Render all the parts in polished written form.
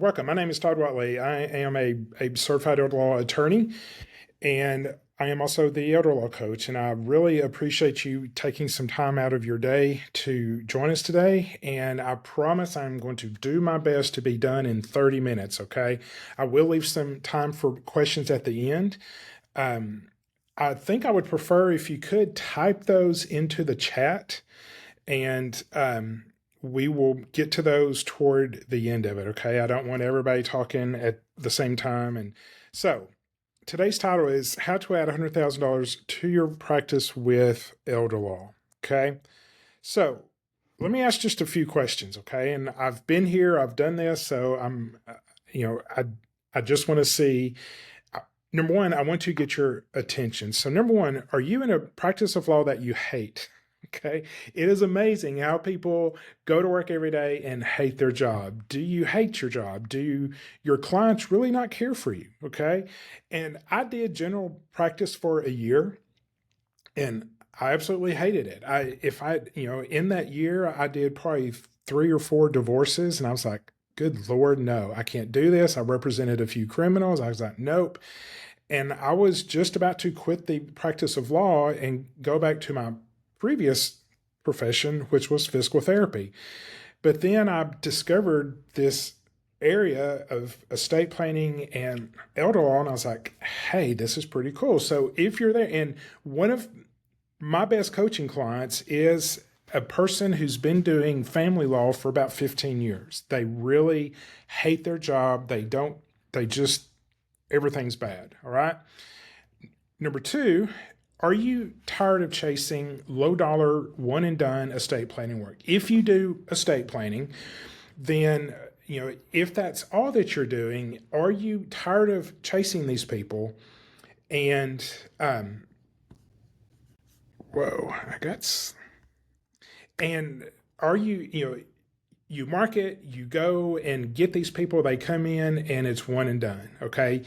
welcome. My name is Todd Watley. I am a certified elder law attorney, and I am also the elder law coach. And I really appreciate you taking some time out of your day to join us today. And I promise I'm going to do my best to be done in 30 minutes, okay? I will leave some time for questions at the end. I think I would prefer if you could type those into the chat, and we will get to those toward the end of it. Okay. I don't want everybody talking at the same time. And so today's title is How to Add $100,000 to Your Practice with Elder Law. Okay. So let me ask just a few questions. Okay. And I've been here, I've done this. So I just want to see. Number one, I want to get your attention. So, number one, are you in a practice of law that you hate? Okay. It is amazing how people go to work every day and hate their job. Do you hate your job? Do your clients really not care for you? Okay. And I did general practice for a year and I absolutely hated it. In that year, I did probably 3 or 4 divorces and I was like, good Lord, no, I can't do this. I represented a few criminals. I was like, nope. And I was just about to quit the practice of law and go back to my previous profession, which was physical therapy. But then I discovered this area of estate planning and elder law, and I was like, hey, this is pretty cool. So if you're there, and one of my best coaching clients is a person who's been doing family law for about 15 years. They really hate their job. Everything's bad. All right. Number two, are you tired of chasing low dollar, one and done estate planning work? If you do estate planning, then, if that's all that you're doing, are you tired of chasing these people? And, and are you market, you go and get these people, they come in and it's one and done. Okay.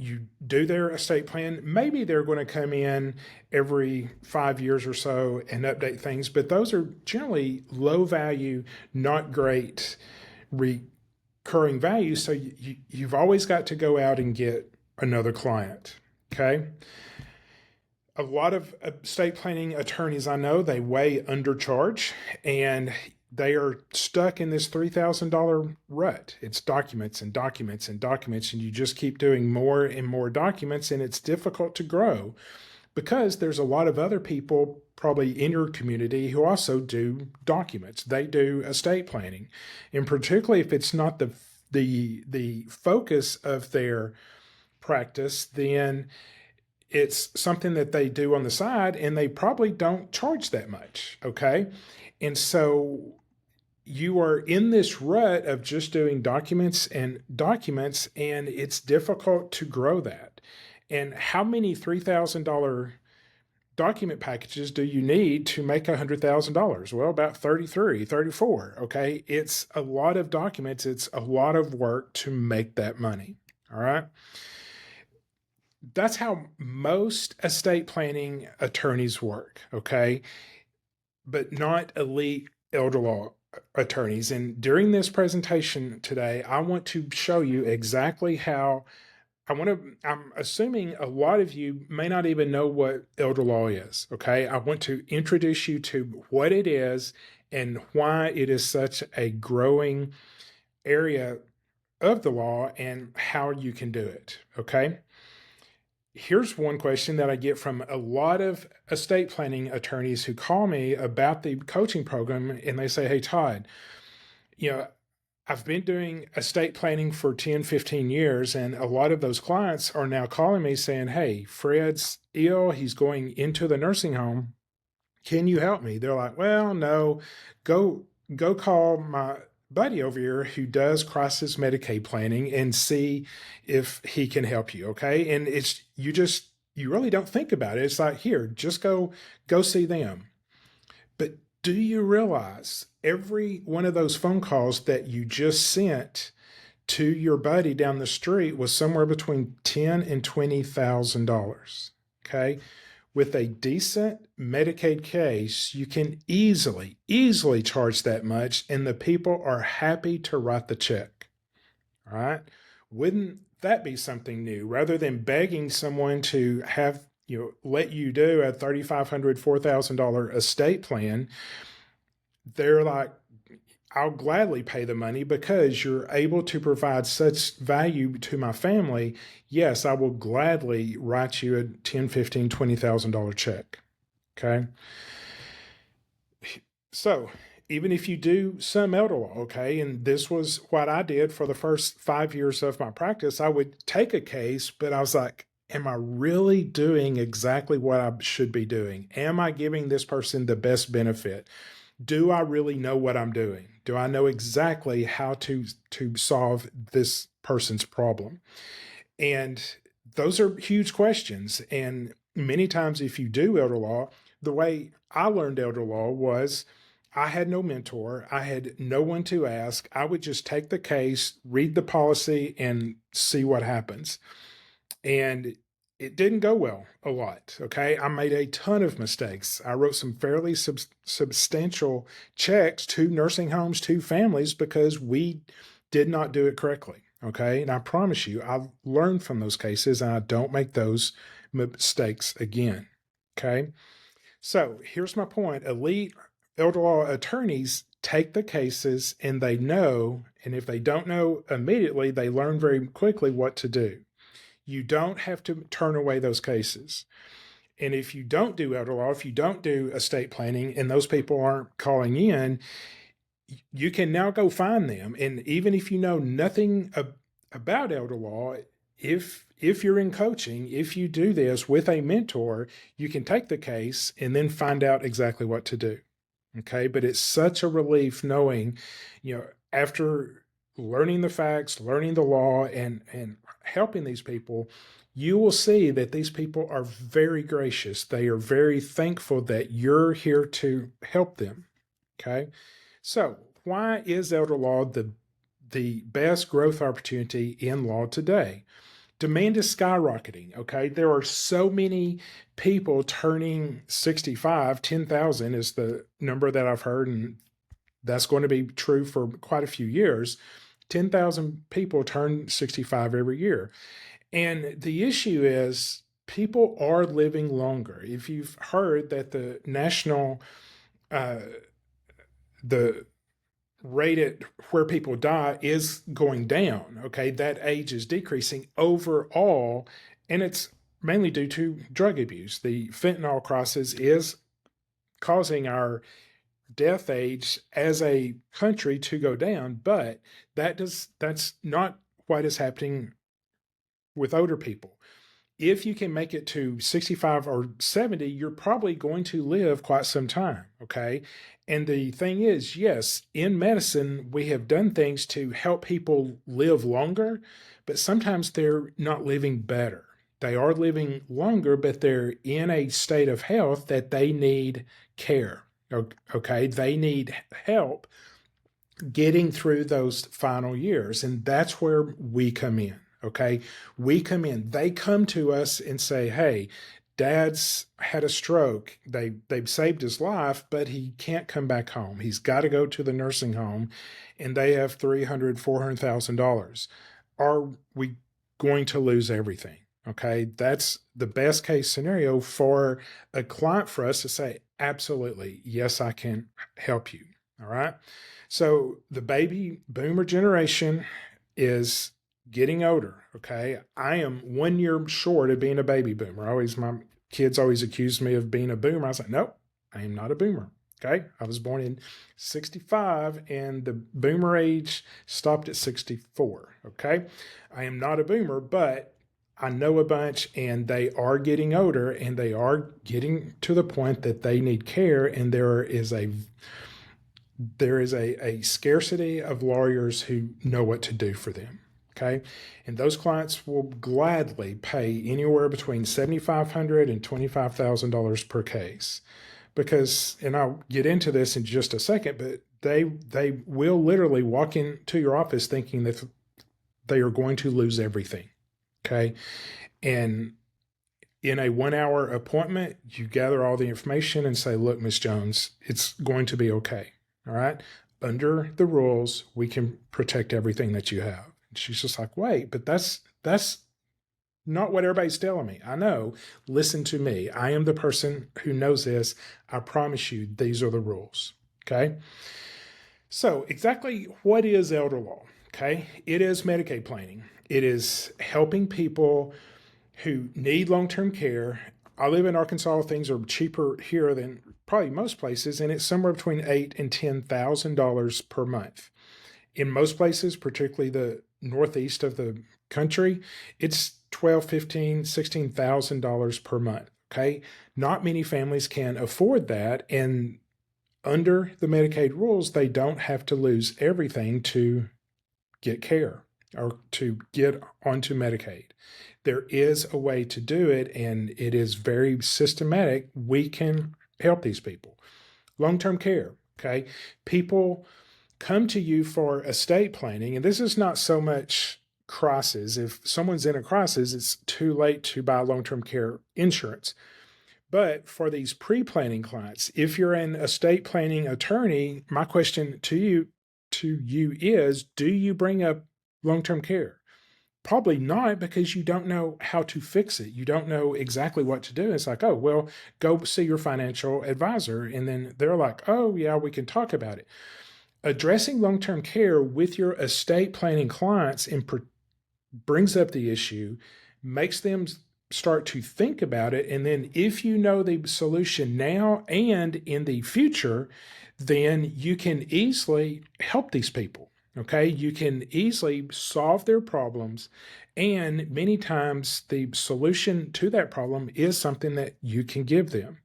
You do their estate plan. Maybe they're going to come in every 5 years or so and update things, but those are generally low value, not great recurring value. So you've always got to go out and get another client. Okay. A lot of estate planning attorneys I know, they way undercharge and they are stuck in this $3,000 rut. It's documents and documents and documents, and you just keep doing more and more documents, and it's difficult to grow because there's a lot of other people probably in your community who also do documents. They do estate planning, and particularly if it's not the focus of their practice, then it's something that they do on the side, and they probably don't charge that much. Okay. And so you are in this rut of just doing documents, and it's difficult to grow that. And how many $3,000 document packages do you need to make $100,000? Well, about 33, 34. Okay. It's a lot of documents. It's a lot of work to make that money. All right. That's how most estate planning attorneys work. Okay. But not elite elder law attorneys. And during this presentation today, I want to show you exactly how I'm assuming a lot of you may not even know what elder law is. Okay. I want to introduce you to what it is and why it is such a growing area of the law and how you can do it. Okay. Here's one question that I get from a lot of estate planning attorneys who call me about the coaching program, and they say, hey, Todd, I've been doing estate planning for 10, 15 years, and a lot of those clients are now calling me saying, hey, Fred's ill, he's going into the nursing home. Can you help me? They're like, well, no, go call my buddy over here who does crisis Medicaid planning and see if he can help you. Okay. And you really don't think about it. It's like, here, just go see them. But do you realize every one of those phone calls that you just sent to your buddy down the street was somewhere between $10,000 and $20,000? Okay. With a decent Medicaid case, you can easily charge that much, and the people are happy to write the check. All right. Wouldn't that be something new rather than begging someone to have, let you do a $3,500, $4,000 estate plan? They're like, I'll gladly pay the money because you're able to provide such value to my family. Yes, I will gladly write you a $10, $15, $20,000 check. Okay. So even if you do some elder law, okay, and this was what I did for the first 5 years of my practice, I would take a case, but I was like, am I really doing exactly what I should be doing? Am I giving this person the best benefit? Do I really know what I'm doing? Do I know exactly how to solve this person's problem? And those are huge questions. And many times, if you do elder law, the way I learned elder law was I had no mentor. I had no one to ask. I would just take the case, read the policy, and see what happens. And it didn't go well a lot. Okay. I made a ton of mistakes. I wrote some fairly substantial checks to nursing homes, to families, because we did not do it correctly. Okay. And I promise you, I've learned from those cases and I don't make those mistakes again. Okay. So here's my point. Elite elder law attorneys take the cases and they know, and if they don't know immediately, they learn very quickly what to do. You don't have to turn away those cases. And if you don't do elder law, if you don't do estate planning and those people aren't calling in, you can now go find them. And even if you know nothing about elder law, if you're in coaching, if you do this with a mentor, you can take the case and then find out exactly what to do. Okay. But it's such a relief knowing, after learning the facts, learning the law, and helping these people, you will see that these people are very gracious. They are very thankful that you're here to help them. Okay. So why is elder law the best growth opportunity in law today? Demand is skyrocketing. Okay. There are so many people turning 65. 10,000 is the number that I've heard, and that's going to be true for quite a few years. 10,000 people turn 65 every year. And the issue is people are living longer. If you've heard that the national, the rate at where people die is going down, okay, that age is decreasing overall, and it's mainly due to drug abuse. The fentanyl crisis is causing our death age as a country to go down, but that's not what is happening with older people. If you can make it to 65 or 70, you're probably going to live quite some time. Okay. And the thing is, yes, in medicine, we have done things to help people live longer, but sometimes they're not living better. They are living longer, but they're in a state of health that they need care. Okay. They need help getting through those final years. And that's where we come in. Okay. We come in, they come to us and say, hey, dad's had a stroke. They've saved his life, but he can't come back home. He's got to go to the nursing home and they have $300,000, $400,000. Are we going to lose everything? Okay. That's the best case scenario for a client for us to say, absolutely, yes, I can help you. All right. So the baby boomer generation is getting older. Okay. I am 1 year short of being a baby boomer. My kids always accused me of being a boomer. I was like, nope, I am not a boomer. Okay. I was born in 65 and the boomer age stopped at 64. Okay. I am not a boomer, but I know a bunch and they are getting older and they are getting to the point that they need care. And there is a scarcity of lawyers who know what to do for them. Okay. And those clients will gladly pay anywhere between $7,500 and $25,000 per case because, and I'll get into this in just a second, but they will literally walk into your office thinking that they are going to lose everything. Okay. And in a 1 hour appointment, you gather all the information and say, look, Ms. Jones, it's going to be okay. All right. Under the rules, we can protect everything that you have. And she's just like, wait, but that's not what everybody's telling me. I know. Listen to me. I am the person who knows this. I promise you, these are the rules. Okay. So, exactly what is elder law? Okay. It is Medicaid planning, it is helping people who need long term care. I live in Arkansas. Things are cheaper here than probably most places, and it's somewhere between $8,000 and $10,000 per month. In most places, particularly the northeast of the country, it's $12,000, $15,000, $16,000 per month. Okay, not many families can afford that, and under the Medicaid rules, they don't have to lose everything to get care or to get onto Medicaid. There is a way to do it, and it is very systematic. We can help these people. Long term care, okay? People come to you for estate planning, and this is not so much crisis. If someone's in a crisis, it's too late to buy long term care insurance. But for these pre planning clients, if you're an estate planning attorney, my question to you is, do you bring up long term care? Probably not, because you don't know how to fix it. You don't know exactly what to do. It's like, oh, well, go see your financial advisor. And then they're like, oh, yeah, we can talk about it. Addressing long term care with your estate planning clients brings up the issue, makes them start to think about it. And then if you know the solution now and in the future, then you can easily help these people. Okay, you can easily solve their problems. And many times the solution to that problem is something that you can give them.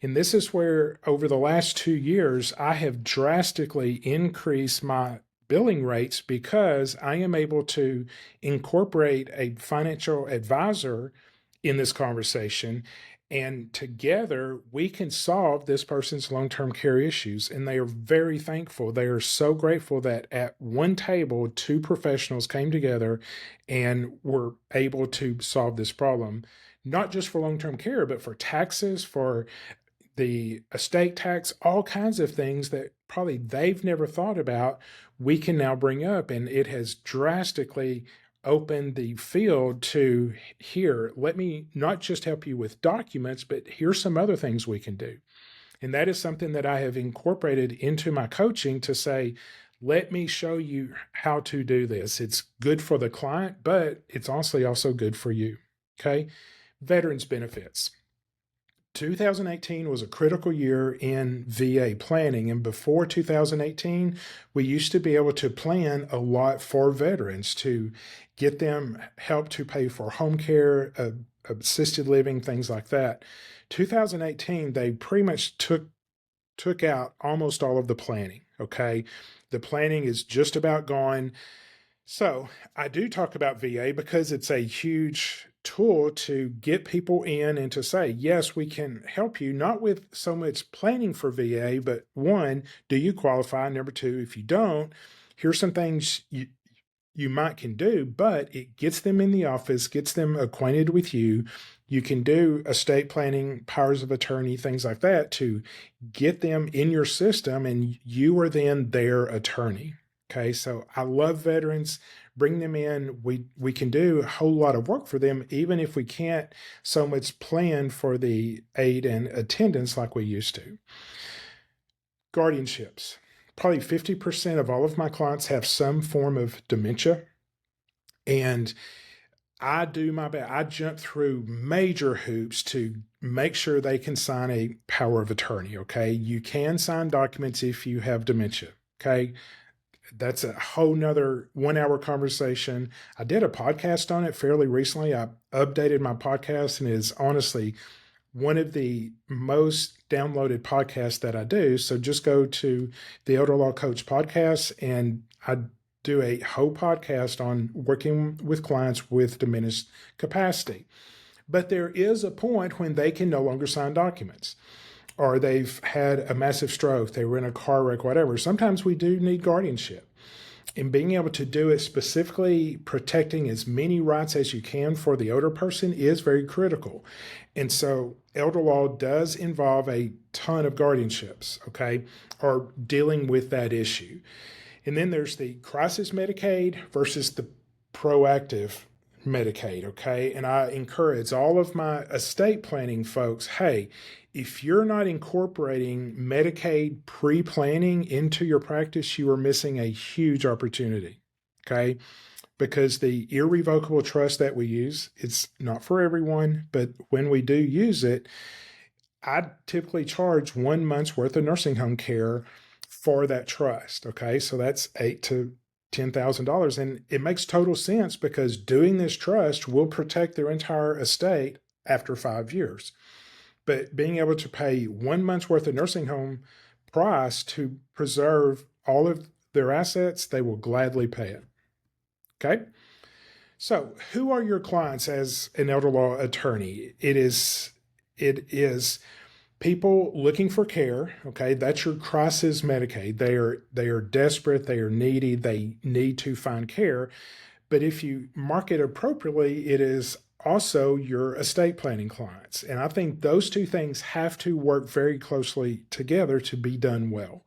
And this is where, over the last 2 years, I have drastically increased my billing rates because I am able to incorporate a financial advisor in this conversation. And together we can solve this person's long term care issues. And they are very thankful. They are so grateful that at one table, two professionals came together and were able to solve this problem, not just for long term care, but for taxes, for the estate tax, all kinds of things that probably they've never thought about, we can now bring up. And it has drastically opened the field to, here, let me not just help you with documents, but here's some other things we can do. And that is something that I have incorporated into my coaching to say, let me show you how to do this. It's good for the client, but it's also good for you. Okay. Veterans benefits. 2018 was a critical year in VA planning. And before 2018, we used to be able to plan a lot for veterans to get them help to pay for home care, assisted living, things like that. 2018, they pretty much took out almost all of the planning. Okay. The planning is just about gone. So I do talk about VA because it's a huge tool to get people in and to say, yes, we can help you, not with so much planning for VA, but one, do you qualify? Number two, if you don't, here's some things you might can do, but it gets them in the office, gets them acquainted with you. You can do estate planning, powers of attorney, things like that to get them in your system, and you are then their attorney. Okay, so I love veterans. Bring them in. We can do a whole lot of work for them, even if we can't so much plan for the aid and attendance like we used to. Guardianships. Probably 50% of all of my clients have some form of dementia. And I do my best. I jump through major hoops to make sure they can sign a power of attorney. Okay, you can sign documents if you have dementia. Okay, that's a whole nother 1 hour conversation. I did a podcast on it fairly recently. I updated my podcast, and it is honestly one of the most downloaded podcasts that I do. So just go to the Elder Law Coach podcast, and I do a whole podcast on working with clients with diminished capacity. But there is a point when they can no longer sign documents, or they've had a massive stroke, they were in a car wreck, whatever. Sometimes we do need guardianship. And being able to do it specifically protecting as many rights as you can for the older person is very critical. And so elder law does involve a ton of guardianships, okay, or dealing with that issue. And then there's the crisis Medicaid versus the proactive Medicaid, okay? And I encourage all of my estate planning folks, hey, if you're not incorporating Medicaid pre-planning into your practice, you are missing a huge opportunity, okay? Because the irrevocable trust that we use, it's not for everyone, but when we do use it, I typically charge 1 month's worth of nursing home care for that trust. Okay, so that's $8,000 to $10,000, and it makes total sense because doing this trust will protect their entire estate after 5 years. But being able to pay 1 month's worth of nursing home price to preserve all of their assets, they will gladly pay it. Okay. So, who are your clients as an elder law attorney? It is people looking for care. Okay, that's your crisis Medicaid. They are desperate. They are needy. They need to find care. But if you market appropriately, it is also your estate planning clients. And I think those two things have to work very closely together to be done well.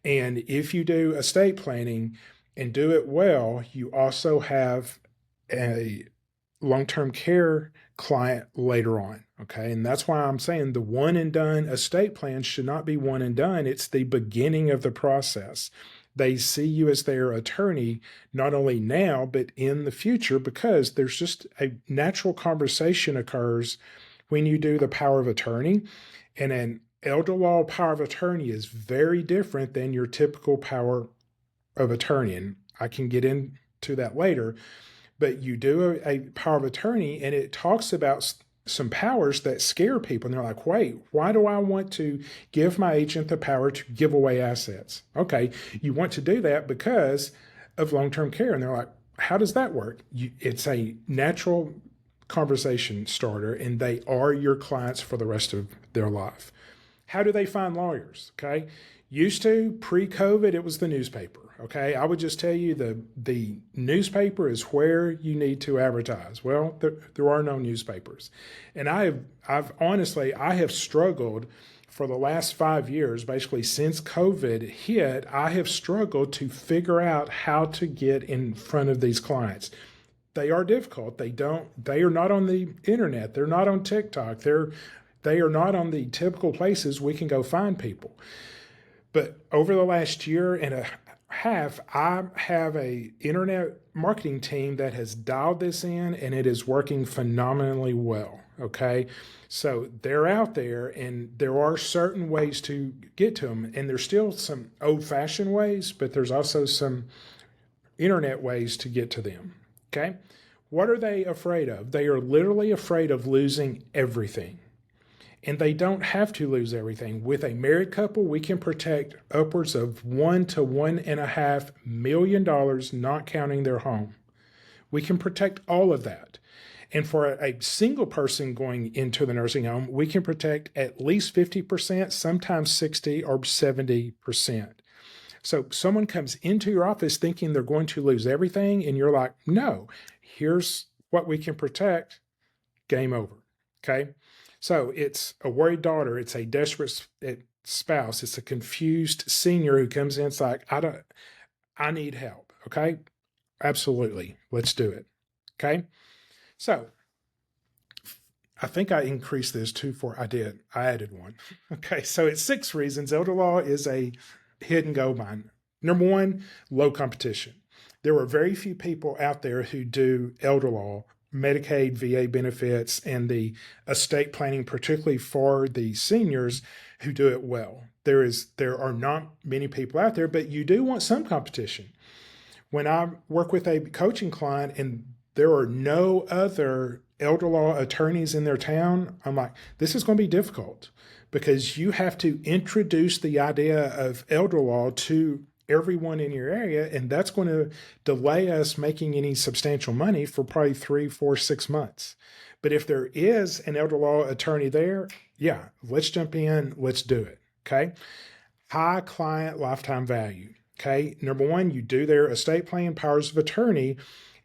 And if you do estate planning and do it well, you also have a long-term care client later on. Okay. And that's why I'm saying the one and done estate plan should not be one and done. It's the beginning of the process. They see you as their attorney, not only now, but in the future, because there's just a natural conversation occurs when you do the power of attorney. And an elder law power of attorney is very different than your typical power of attorney. And I can get into that later. But you do a power of attorney, and it talks about some powers that scare people. And they're like, wait, why do I want to give my agent the power to give away assets? Okay, you want to do that because of long-term care. And they're like, how does that work? It's a natural conversation starter, and they are your clients for the rest of their life. How do they find lawyers? Okay, used to, pre-COVID, it was the newspaper. Okay, I would just tell you the newspaper is where you need to advertise. Well, there are no newspapers. And I've honestly, I have struggled for the last 5 years, basically since COVID hit, I have struggled to figure out how to get in front of these clients. They are difficult. They are not on the internet. They're not on TikTok. They are not on the typical places we can go find people. But over the last year and a half, I have a internet marketing team that has dialed this in, and it is working phenomenally well. Okay, so they're out there, and there are certain ways to get to them, and there's still some old-fashioned ways, but there's also some internet ways to get to them. Okay, what are they afraid of? They are literally afraid of losing everything. And they don't have to lose everything. With a married couple, we can protect upwards of $1 to $1.5 million, not counting their home. We can protect all of that. And for a single person going into the nursing home, we can protect at least 50%, sometimes 60 or 70%. So someone comes into your office thinking they're going to lose everything, and you're like, no, here's what we can protect, game over, okay? So it's a worried daughter, it's a desperate spouse, it's a confused senior who comes in, it's like, I need help, okay? Absolutely, let's do it, okay? So I think I increased this I added one. Okay, so it's 6 reasons elder law is a hidden gold mine. Number 1, low competition. There are very few people out there who do elder law, Medicaid, VA benefits, and the estate planning, particularly for the seniors who do it well. There are not many people out there, but you do want some competition. When I work with a coaching client and there are no other elder law attorneys in their town, I'm like, this is going to be difficult because you have to introduce the idea of elder law to everyone in your area, and that's going to delay us making any substantial money for probably 3, 4, 6 months. But if there is an elder law attorney there, yeah, let's jump in, let's do it, okay? High client lifetime value, okay? Number 1, you do their estate plan, powers of attorney,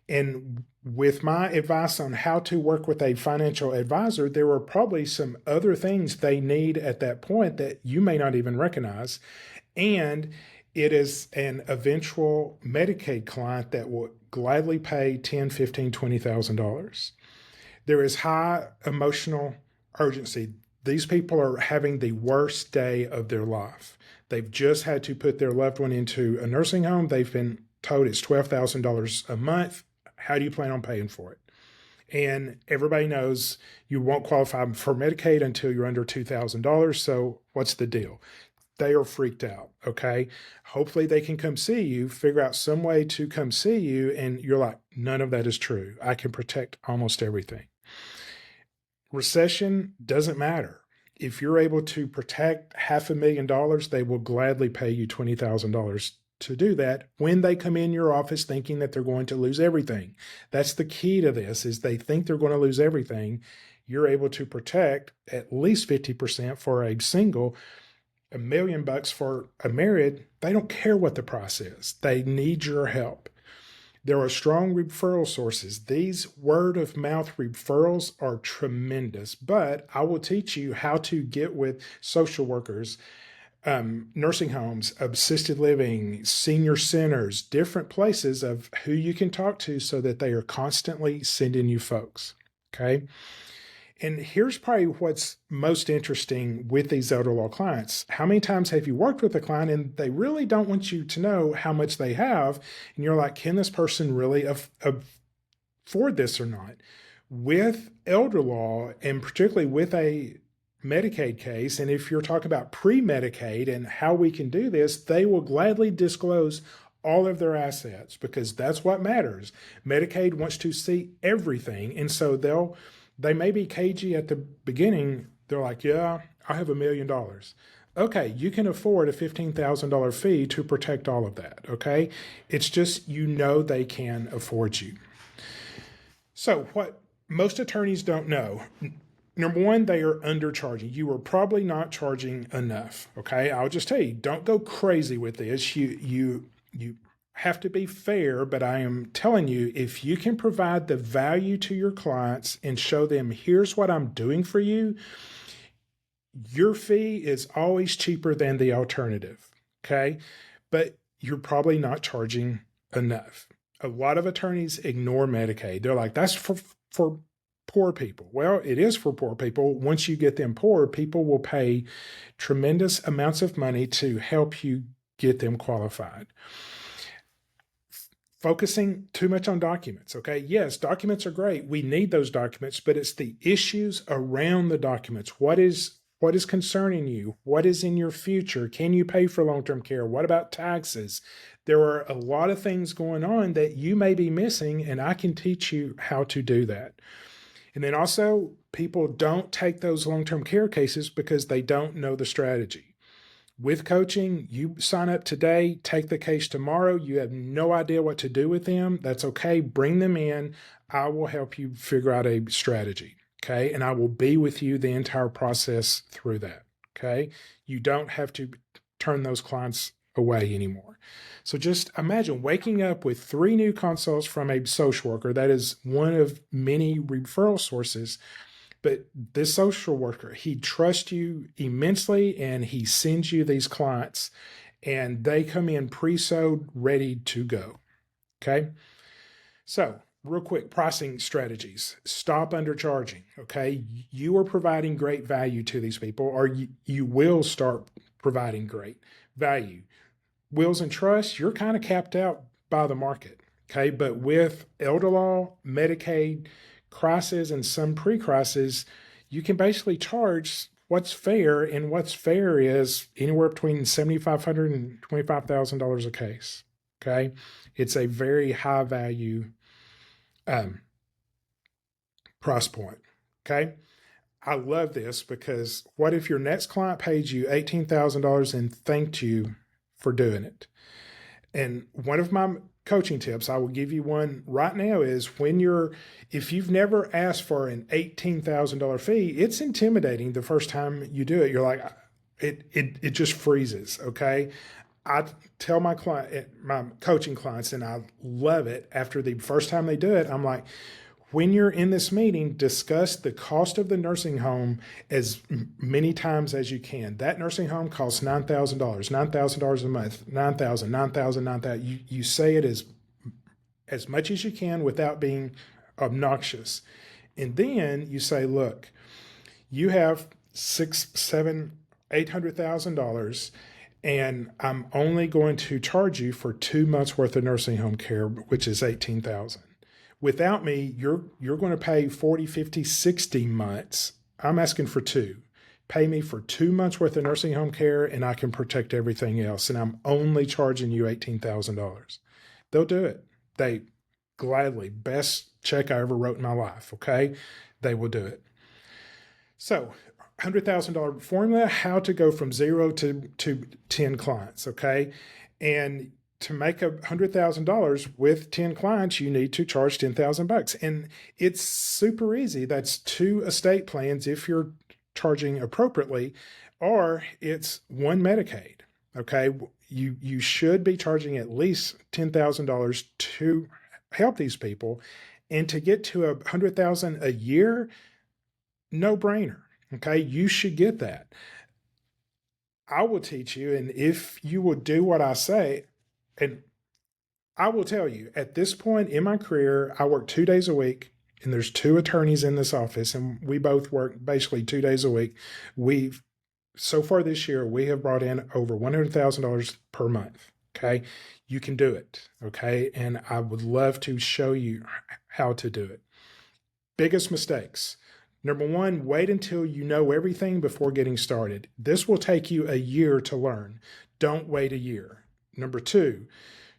and with my advice on how to work with a financial advisor, there are probably some other things they need at that point that you may not even recognize. And it is an eventual Medicaid client that will gladly pay $10, $15, $20,000. There is high emotional urgency. These people are having the worst day of their life. They've just had to put their loved one into a nursing home. They've been told it's $12,000 a month. How do you plan on paying for it? And everybody knows you won't qualify for Medicaid until you're under $2,000. So what's the deal? They are freaked out. Okay. Hopefully they can come see you, figure out some way to come see you. And you're like, none of that is true. I can protect almost everything. Recession doesn't matter. If you're able to protect $500,000, they will gladly pay you $20,000 to do that when they come in your office thinking that they're going to lose everything. That's the key to this, is they think they're going to lose everything. You're able to protect at least 50% for a single, $1 million for a married. They don't care what the price is. They need your help. There are strong referral sources. These word of mouth referrals are tremendous, but I will teach you how to get with social workers, nursing homes, assisted living, senior centers, different places of who you can talk to so that they are constantly sending you folks. Okay. And here's probably what's most interesting with these elder law clients. How many times have you worked with a client and they really don't want you to know how much they have? And you're like, can this person really afford this or not? With elder law, and particularly with a Medicaid case, and if you're talking about pre-Medicaid and how we can do this, they will gladly disclose all of their assets because that's what matters. Medicaid wants to see everything. And so they may be cagey at the beginning. They're like, yeah, I have $1 million. Okay, you can afford a $15,000 fee to protect all of that, okay? It's just, they can afford you. So what most attorneys don't know, number one, they are undercharging. You are probably not charging enough, okay? I'll just tell you, don't go crazy with this. You have to be fair, but I am telling you, if you can provide the value to your clients and show them, here's what I'm doing for you, your fee is always cheaper than the alternative, okay? But you're probably not charging enough. A lot of attorneys ignore Medicaid. They're like, that's for poor people. Well, it is for poor people. Once you get them poor, people will pay tremendous amounts of money to help you get them qualified. Focusing too much on documents, okay? Yes, documents are great. We need those documents, but it's the issues around the documents. What is concerning you? What is in your future? Can you pay for long-term care? What about taxes? There are a lot of things going on that you may be missing, and I can teach you how to do that. And then also, people don't take those long-term care cases because they don't know the strategy. With coaching, you sign up today, take the case tomorrow. You have no idea what to do with them. That's okay. Bring them in. I will help you figure out a strategy. Okay. And I will be with you the entire process through that. Okay. You don't have to turn those clients away anymore. So just imagine waking up with 3 new consults from a social worker. That is one of many referral sources. But this social worker, he trusts you immensely, and he sends you these clients, and they come in pre-sold, ready to go. Okay. So real quick, pricing strategies. Stop undercharging. Okay. You are providing great value to these people, or you will start providing great value. Wills and trusts, you're kind of capped out by the market. Okay. But with elder law, Medicaid, crisis, and some pre-crisis, you can basically charge what's fair, and what's fair is anywhere between $7,500 and $25,000 a case. Okay, it's a very high value price point. Okay, I love this because what if your next client paid you $18,000 and thanked you for doing it? And one of my coaching tips, I will give you one right now, is if you've never asked for an $18,000 fee, it's intimidating the first time you do it. You're like, it just freezes. Okay. I tell my coaching clients, and I love it, after the first time they do it, I'm like, when you're in this meeting, discuss the cost of the nursing home as many times as you can. That nursing home costs $9,000, $9,000 a month, 9,000, 9,000, 9,000. You say it as much as you can without being obnoxious. And then you say, look, you have six, seven, $800,000, and I'm only going to charge you for 2 months worth of nursing home care, which is $18,000. Without me, you're going to pay 40, 50, 60 months. I'm asking for 2. Pay me for 2 months worth of nursing home care, and I can protect everything else. And I'm only charging you $18,000. They'll do it. They gladly, best check I ever wrote in my life. Okay. They will do it. So $100,000 formula, how to go from 0 to 10 clients. Okay. And to make $100,000 with 10 clients, you need to charge $10,000. And it's super easy. That's 2 estate plans if you're charging appropriately, or it's 1 Medicaid. Okay. You should be charging at least $10,000 to help these people. And to get to $100,000 a year, no brainer. Okay. You should get that. I will teach you. And if you will do what I say, and I will tell you, at this point in my career, I work 2 days a week, and there's 2 attorneys in this office, and we both work basically 2 days a week. So far this year, we have brought in over $100,000 per month. Okay. You can do it. Okay. And I would love to show you how to do it. Biggest mistakes. Number 1, wait until you know everything before getting started. This will take you a year to learn. Don't wait a year. Number 2,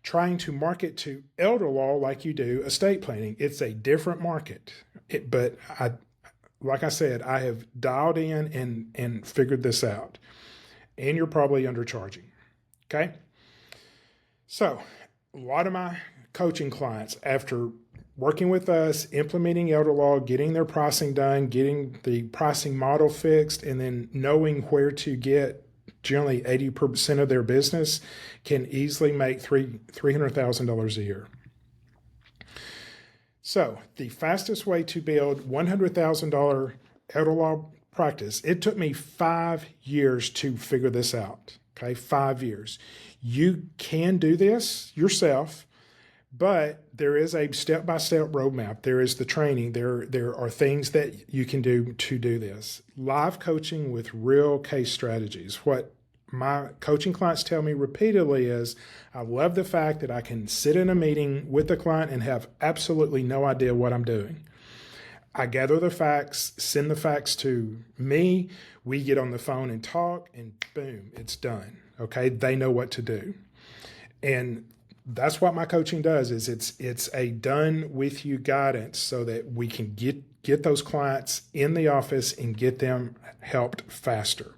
trying to market to elder law like you do estate planning. It's a different market. But like I said, I have dialed in and figured this out. And you're probably undercharging. Okay? So a lot of my coaching clients, after working with us, implementing elder law, getting their pricing done, getting the pricing model fixed, and then knowing where to get generally 80% of their business, can easily make $300,000 a year. So the fastest way to build $100,000 elder law practice, it took me 5 years to figure this out. Okay, 5 years. You can do this yourself, but there is a step-by-step roadmap. There is the training. There are things that you can do to do this. Live coaching with real case strategies. What my coaching clients tell me repeatedly is, I love the fact that I can sit in a meeting with the client and have absolutely no idea what I'm doing. I gather the facts, send the facts to me. We get on the phone and talk, and boom, it's done. Okay, they know what to do. And that's what my coaching does, is it's a done with you guidance so that we can get those clients in the office and get them helped faster.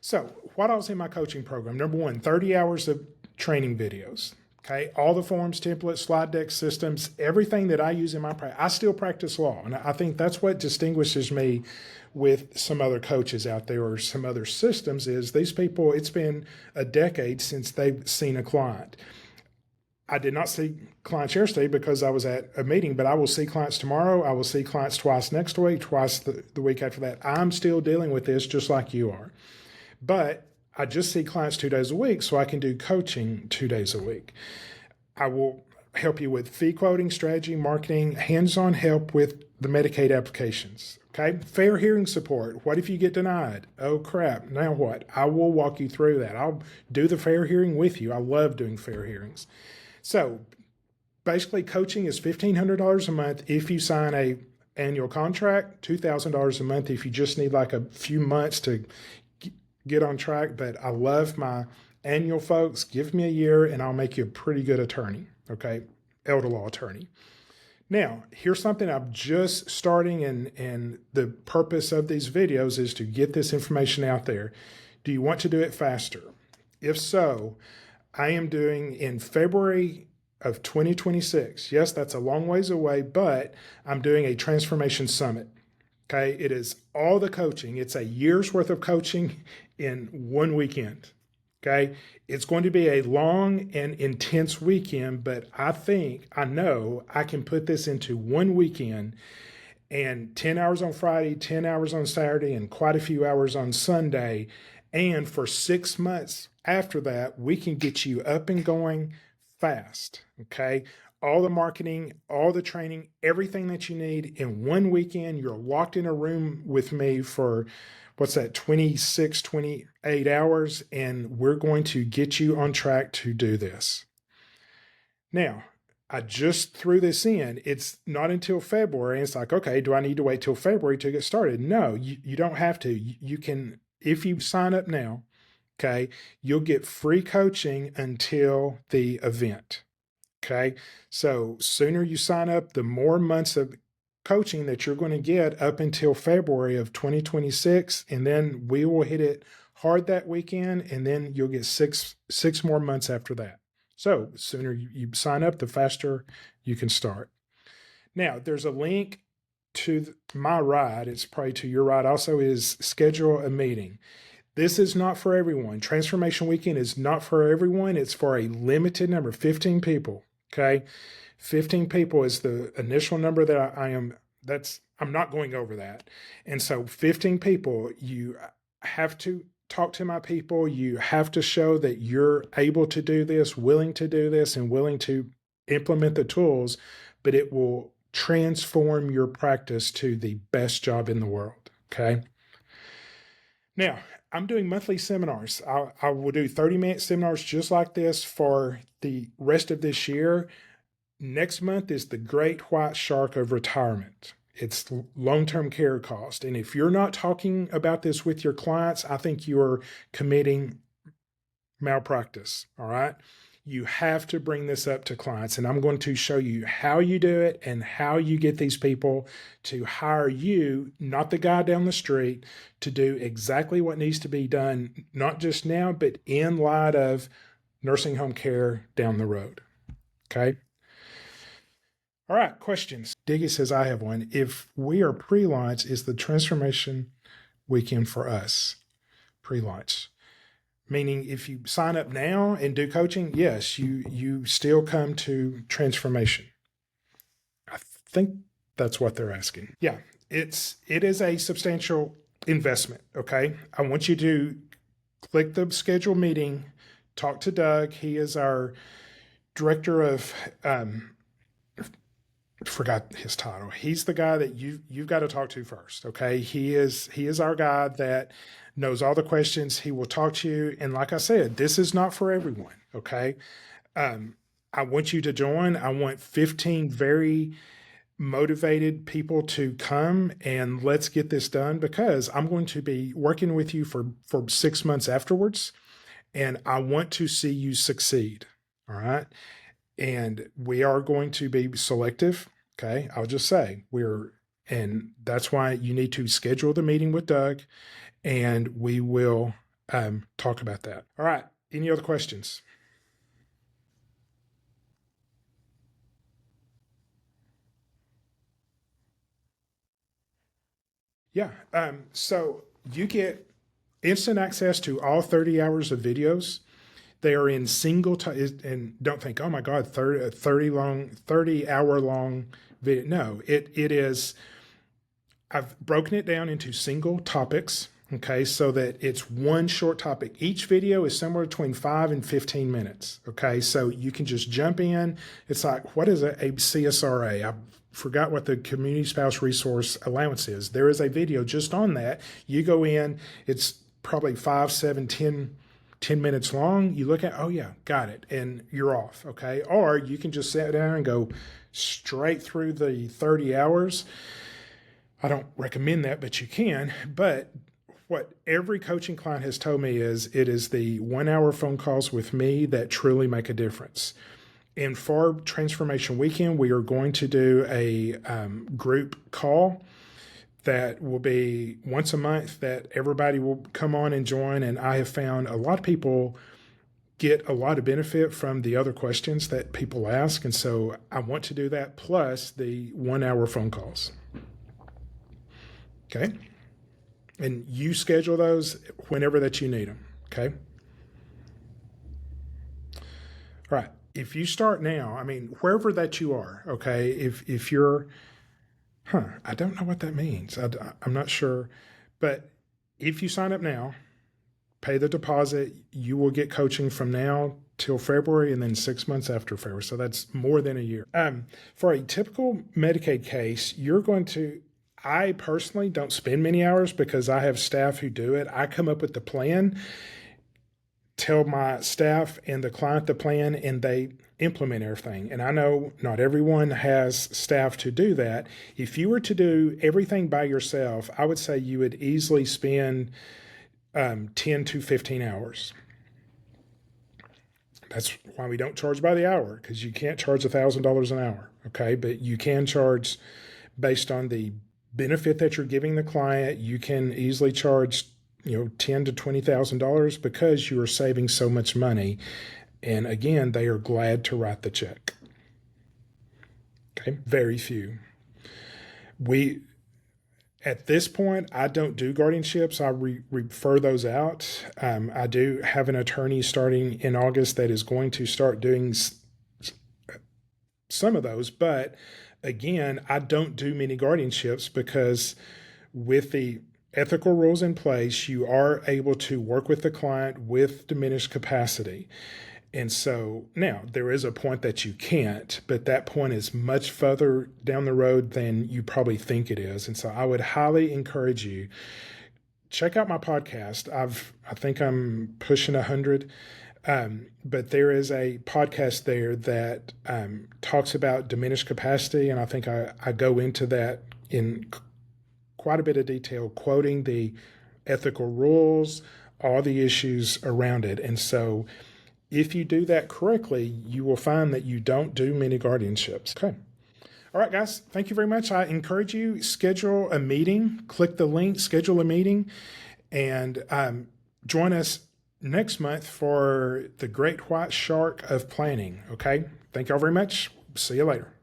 So what else in my coaching program? Number 1, 30 hours of training videos. Okay, all the forms, templates, slide deck systems, everything that I use in my practice. I still practice law, and I think that's what distinguishes me with some other coaches out there or some other systems, is these people, it's been a decade since they've seen a client. I did not see clients yesterday because I was at a meeting, but I will see clients tomorrow. I will see clients twice next week, twice the week after that. I'm still dealing with this just like you are. But I just see clients 2 days a week, so I can do coaching 2 days a week. I will help you with fee quoting, strategy, marketing, hands-on help with the Medicaid applications. Okay, fair hearing support. What if you get denied? Oh crap, now what? I will walk you through that. I'll do the fair hearing with you. I love doing fair hearings. So basically, coaching is $1,500 a month if you sign a annual contract, $2,000 a month if you just need like a few months to get on track. But I love my annual folks. Give me a year and I'll make you a pretty good attorney. Okay, elder law attorney. Now, here's something I'm just starting, and the purpose of these videos is to get this information out there. Do you want to do it faster? If so, I am doing in February of 2026. Yes, that's a long ways away, but I'm doing a transformation summit. Okay, it is all the coaching. It's a year's worth of coaching in one weekend. Okay. It's going to be a long and intense weekend, but I know I can put this into one weekend and 10 hours on Friday, 10 hours on Saturday, and quite a few hours on Sunday. And for 6 months after that, we can get you up and going fast. Okay. All the marketing, all the training, everything that you need in one weekend. You're locked in a room with me for what's that, 26, 28 hours, and we're going to get you on track to do this. Now, I just threw this in. It's not until February. It's like, okay, do I need to wait till February to get started? No, you don't have to. You can, if you sign up now, okay, you'll get free coaching until the event. Okay. So sooner you sign up, the more months of coaching that you're going to get up until February of 2026. And then we will hit it hard that weekend. And then you'll get six more months after that. So the sooner you sign up, the faster you can start. Now there's a link to my ride. It's probably to your ride also, is schedule a meeting. This is not for everyone. Transformation Weekend is not for everyone. It's for a limited number, 15 people. Okay. 15 people is the initial number that I'm not going over that. And so 15 people, you have to talk to my people. You have to show that you're able to do this, willing to do this, and willing to implement the tools, but it will transform your practice to the best job in the world. Okay. Now, I'm doing monthly seminars. I will do 30-minute seminars just like this for the rest of this year. Next month is the great white shark of retirement. It's long-term care cost. And if you're not talking about this with your clients, I think you're committing malpractice. All right. You have to bring this up to clients, and I'm going to show you how you do it and how you get these people to hire you, not the guy down the street, to do exactly what needs to be done, not just now, but in light of nursing home care down the road. Okay. All right. Questions. Diggy says, I have one. If we are pre-launch, is the transformation weekend for us? Pre-launch. Meaning if you sign up now and do coaching, yes, you still come to transformation. I think that's what they're asking. Yeah, it is a substantial investment, okay? I want you to click the schedule meeting, talk to Doug. He is our director of forgot his title. He's the guy that you've got to talk to first, okay? He is our guy that knows all the questions. He will talk to you. And like I said, this is not for everyone, okay? I want you to join. I want 15 very motivated people to come, and let's get this done, because I'm going to be working with you for 6 months afterwards, and I want to see you succeed, all right? And we are going to be selective, okay? I'll just say and that's why you need to schedule the meeting with Doug, and we will talk about that. All right. Any other questions? Yeah. So you get instant access to all 30 hours of videos. They are in and don't think, oh my God, 30 hour long video. No, it is, I've broken it down into single topics. Okay, so that it's one short topic. Each video is somewhere between 5 and 15 minutes. Okay, so you can just jump in. It's like, what is a CSRA? I forgot what the Community Spouse Resource Allowance is. There is a video just on that. You go in, it's probably 5, 7, 10 minutes long. You look at, oh yeah, got it, and you're off. Okay, or you can just sit down and go straight through the 30 hours. I don't recommend that, but you can. But what every coaching client has told me is it is the 1 hour phone calls with me that truly make a difference. And for Transformation Weekend, we are going to do a group call that will be once a month that everybody will come on and join. And I have found a lot of people get a lot of benefit from the other questions that people ask. And so I want to do that plus the 1 hour phone calls. Okay. And you schedule those whenever that you need them. Okay. All right. If you start now, I mean, wherever that you are, okay, if you're, I don't know what that means. I'm not sure. But if you sign up now, pay the deposit, you will get coaching from now till February and then 6 months after February. So that's more than a year. For a typical Medicaid case, you're going to, I personally don't spend many hours because I have staff who do it. I come up with the plan, tell my staff and the client the plan, and they implement everything. And I know not everyone has staff to do that. If you were to do everything by yourself, I would say you would easily spend 10 to 15 hours. That's why we don't charge by the hour, because you can't charge $1,000 an hour. Okay. But you can charge based on the benefit that you're giving the client. You can easily charge, $10,000 to $20,000 because you are saving so much money. And again, they are glad to write the check. Okay. Very few. At this point, I don't do guardianships. I refer those out. I do have an attorney starting in August that is going to start doing some of those. But again, I don't do many guardianships because with the ethical rules in place, you are able to work with the client with diminished capacity. And so now there is a point that you can't, but that point is much further down the road than you probably think it is. And so I would highly encourage you, check out my podcast. I think I'm pushing 100, but there is a podcast there that talks about diminished capacity. And I think I go into that in quite a bit of detail, quoting the ethical rules, all the issues around it. And so if you do that correctly, you will find that you don't do many guardianships. Okay. All right, guys, thank you very much. I encourage you, schedule a meeting, click the link, schedule a meeting, and join us next month for the Great White Shark of Planning. Okay. Thank y'all very much. See you later.